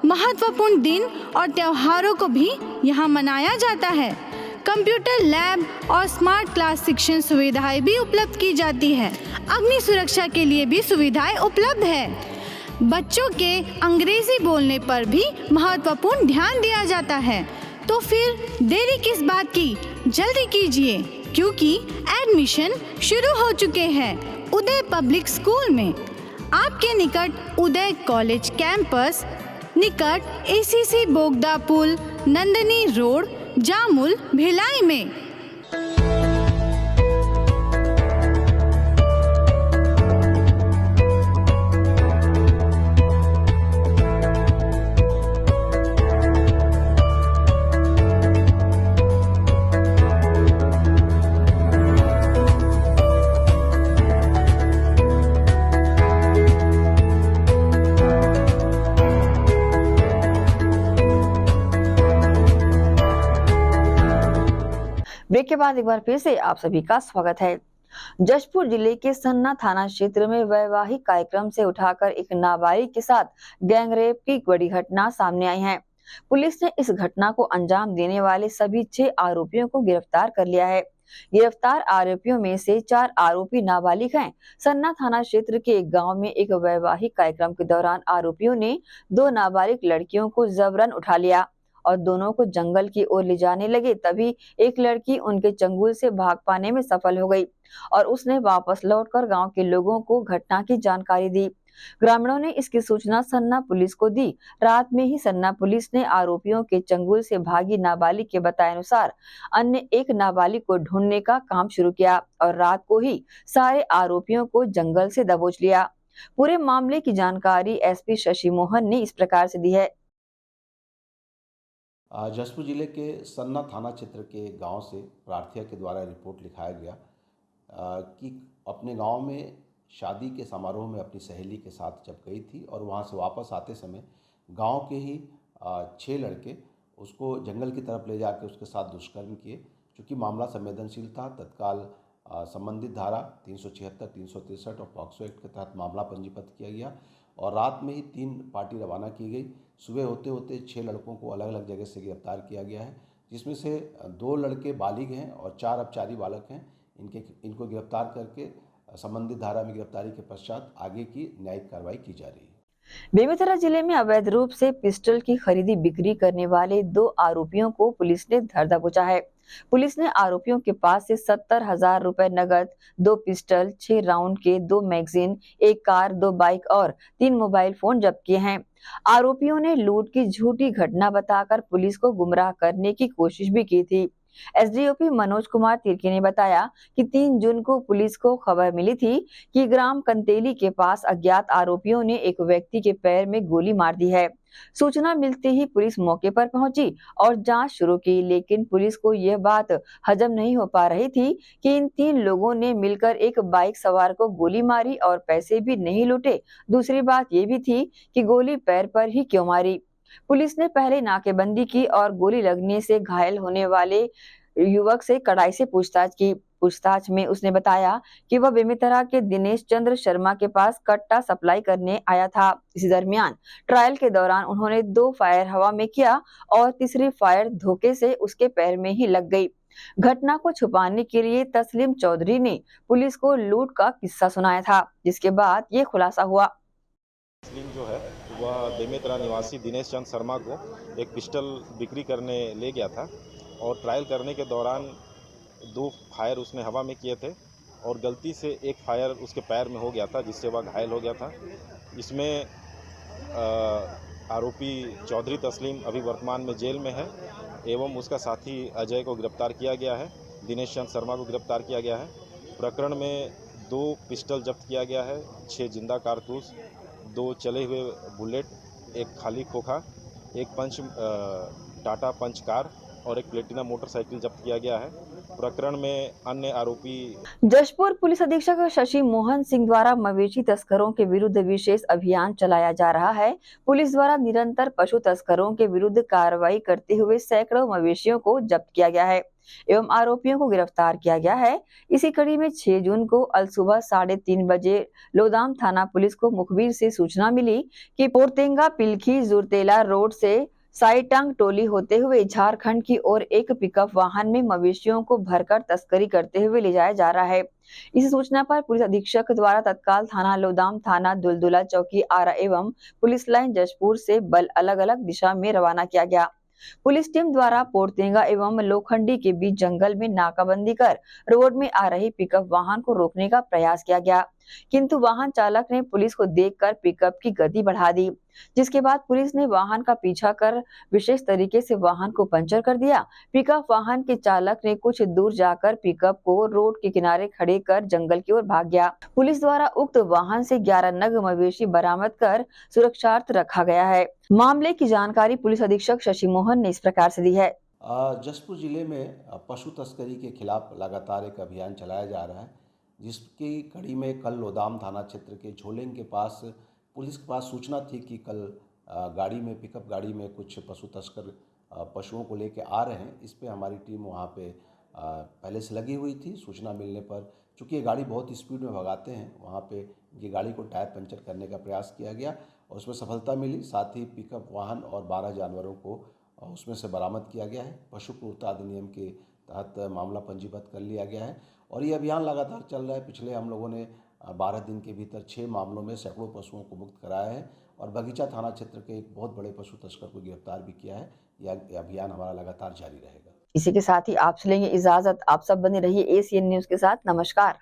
महत्वपूर्ण दिन और त्योहारों को भी यहाँ मनाया जाता है। कंप्यूटर लैब और स्मार्ट क्लास शिक्षण सुविधाएं भी उपलब्ध की जाती है। अग्नि सुरक्षा के लिए भी सुविधाएं उपलब्ध है। बच्चों के अंग्रेजी बोलने पर भी महत्वपूर्ण ध्यान दिया जाता है। तो फिर देरी किस बात की, जल्दी कीजिए, क्योंकि एडमिशन शुरू हो चुके हैं उदय पब्लिक स्कूल में। आपके निकट उदय कॉलेज कैंपस निकट एसीसी बोगदा पुल, नंदनी रोड, जामुल, भिलाई में। ब्रेक के बाद एक बार फिर से आप सभी का स्वागत है। जशपुर जिले के सन्ना थाना क्षेत्र में वैवाहिक कार्यक्रम से उठाकर एक नाबालिग के साथ गैंगरेप की बड़ी घटना सामने आई है। पुलिस ने इस घटना को अंजाम देने वाले सभी 6 आरोपियों को गिरफ्तार कर लिया है। गिरफ्तार आरोपियों में से 4 आरोपी नाबालिग हैं। सन्ना थाना क्षेत्र के एक गांव में एक वैवाहिक कार्यक्रम के दौरान आरोपियों ने 2 नाबालिग लड़कियों को जबरन उठा लिया और दोनों को जंगल की ओर ले जाने लगे। तभी एक लड़की उनके चंगुल से भाग पाने में सफल हो गई और उसने वापस लौटकर गांव के लोगों को घटना की जानकारी दी। ग्रामीणों ने इसकी सूचना सन्ना पुलिस को दी। रात में ही सन्ना पुलिस ने आरोपियों के चंगुल से भागी नाबालिग के बताए अनुसार अन्य एक नाबालिग को ढूंढने का काम शुरू किया और रात को ही सारे आरोपियों को जंगल से दबोच लिया। पूरे मामले की जानकारी एसपी शशि मोहन ने इस प्रकार से दी है। जशपुर जिले के सन्ना थाना क्षेत्र के गांव से प्रार्थिया के द्वारा रिपोर्ट लिखाया गया कि अपने गांव में शादी के समारोह में अपनी सहेली के साथ जब गई थी और वहां से वापस आते समय गांव के ही 6 लड़के उसको जंगल की तरफ ले जाकर उसके साथ दुष्कर्म किए। चूँकि मामला संवेदनशील था, तत्काल संबंधित धारा 376, 363 और पॉक्सो एक्ट के तहत मामला पंजीबद्ध किया गया और रात में ही 3 पार्टी रवाना की गई। सुबह होते होते 6 लड़कों को अलग अलग जगह से गिरफ्तार किया गया है, जिसमें से 2 लड़के बालिग हैं और 4 अपचारी बालक हैं। इनको गिरफ्तार करके संबंधित धारा में गिरफ्तारी के पश्चात आगे की न्यायिक कार्रवाई की जा रही है। बेमेतरा जिले में अवैध रूप से पिस्टल की खरीदी बिक्री करने वाले 2 आरोपियों को पुलिस ने धर दबोचा है। पुलिस ने आरोपियों के पास से 70,000 रुपए नगद, 2 पिस्टल, 6 राउंड के 2 मैगजीन, 1 कार, 2 बाइक और 3 मोबाइल फोन जब्त किए हैं। आरोपियों ने लूट की झूठी घटना बताकर पुलिस को गुमराह करने की कोशिश भी की थी। एसडीओपी मनोज कुमार तिर्की ने बताया कि 3 जून को पुलिस को खबर मिली थी कि ग्राम कंतेली के पास अज्ञात आरोपियों ने एक व्यक्ति के पैर में गोली मार दी है। सूचना मिलते ही पुलिस मौके पर पहुंची और जांच शुरू की, लेकिन पुलिस को यह बात हजम नहीं हो पा रही थी कि इन 3 लोगों ने मिलकर एक बाइक सवार को गोली मारी और पैसे भी नहीं लूटे। दूसरी बात यह भी थी कि गोली पैर पर ही क्यों मारी। पुलिस ने पहले नाकेबंदी की और गोली लगने से घायल होने वाले युवक से कड़ाई से पूछताछ की। पूछताछ में उसने बताया कि वह बेमेतरा के दिनेश चंद्र शर्मा के पास कट्टा सप्लाई करने आया था। इसी दरमियान ट्रायल के दौरान उन्होंने 2 फायर हवा में किया और तीसरी फायर धोखे से उसके पैर में ही लग गई। घटना को छुपाने के लिए तस्लीम चौधरी ने पुलिस को लूट का किस्सा सुनाया था, जिसके बाद ये खुलासा हुआ। तस्लीम जो है वह बेमेतरा निवासी दिनेश चंद शर्मा को एक पिस्टल बिक्री करने ले गया था और ट्रायल करने के दौरान 2 फायर उसने हवा में किए थे और गलती से एक फायर उसके पैर में हो गया था, जिससे वह घायल हो गया था। इसमें आरोपी चौधरी तस्लीम अभी वर्तमान में जेल में है एवं उसका साथी अजय को गिरफ्तार किया गया है। दिनेश चंद शर्मा को गिरफ्तार किया गया है। प्रकरण में 2 पिस्टल जब्त किया गया है, 6 जिंदा कारतूस, 2 चले हुए बुलेट, 1 खाली खोखा, 1 टाटा पंच कार और 1 प्लेटिना मोटरसाइकिल जब्त किया गया है। प्रकरण में अन्य आरोपी जशपुर पुलिस अधीक्षक शशि मोहन सिंह द्वारा मवेशी तस्करों के विरुद्ध विशेष अभियान चलाया जा रहा है। पुलिस द्वारा निरंतर पशु तस्करों के विरुद्ध कार्रवाई करते हुए सैकड़ों मवेशियों को जब्त किया गया है एवं आरोपियों को गिरफ्तार किया गया है। इसी कड़ी में 6 जून को अल सुबह 3:30 बजे लोदाम थाना पुलिस को मुखबिर से सूचना मिली कि पोरतेंगा पिलखी जुरतेला रोड से साईटांग टोली होते हुए झारखंड की ओर एक पिकअप वाहन में मवेशियों को भरकर तस्करी करते हुए ले जाया जा रहा है। इस सूचना पर पुलिस अधीक्षक द्वारा तत्काल थाना लोदाम, थाना दुलदुला चौकी आरा एवं पुलिस लाइन जशपुर से बल अलग अलग दिशा में रवाना किया गया। पुलिस टीम द्वारा पोरतेंगा एवं लोखंडी के बीच जंगल में नाकाबंदी कर रोड में आ रही पिकअप वाहन को रोकने का प्रयास किया गया, किंतु वाहन चालक ने पुलिस को देखकर पिकअप की गति बढ़ा दी, जिसके बाद पुलिस ने वाहन का पीछा कर विशेष तरीके से वाहन को पंचर कर दिया। पिकअप वाहन के चालक ने कुछ दूर जाकर पिकअप को रोड के किनारे खड़े कर जंगल की ओर भाग गया। पुलिस द्वारा उक्त वाहन से 11 नग मवेशी बरामद कर सुरक्षार्थ रखा गया है। मामले की जानकारी पुलिस अधीक्षक शशि मोहन ने इस प्रकार से दी है। जशपुर जिले में पशु तस्करी के खिलाफ लगातार एक अभियान चलाया जा रहा है, जिसकी कड़ी में कल लोदाम थाना क्षेत्र के झोलेंग के पास पुलिस के पास सूचना थी कि कल गाड़ी में, पिकअप गाड़ी में कुछ पशु तस्कर पशुओं को लेकर आ रहे हैं। इस पे हमारी टीम वहाँ पे पहले से लगी हुई थी। सूचना मिलने पर, चूँकि ये गाड़ी बहुत स्पीड में भगाते हैं, वहाँ पे ये गाड़ी को टायर पंचर करने का प्रयास किया गया और उसमें सफलता मिली। साथ ही पिकअप वाहन और 12 जानवरों को उसमें से बरामद किया गया है। पशु क्रूरता अधिनियम के तहत मामला पंजीबद्ध कर लिया गया है और ये अभियान लगातार चल रहा है। पिछले हम लोगों ने 12 दिन के भीतर 6 मामलों में सैकड़ों पशुओं को मुक्त कराया है और बगीचा थाना क्षेत्र के एक बहुत बड़े पशु तस्कर को गिरफ्तार भी किया है। यह अभियान हमारा लगातार जारी रहेगा। इसी के साथ ही आपसे लेंगे इजाजत। आप सब बने रहिए एसीएन न्यूज के साथ। नमस्कार।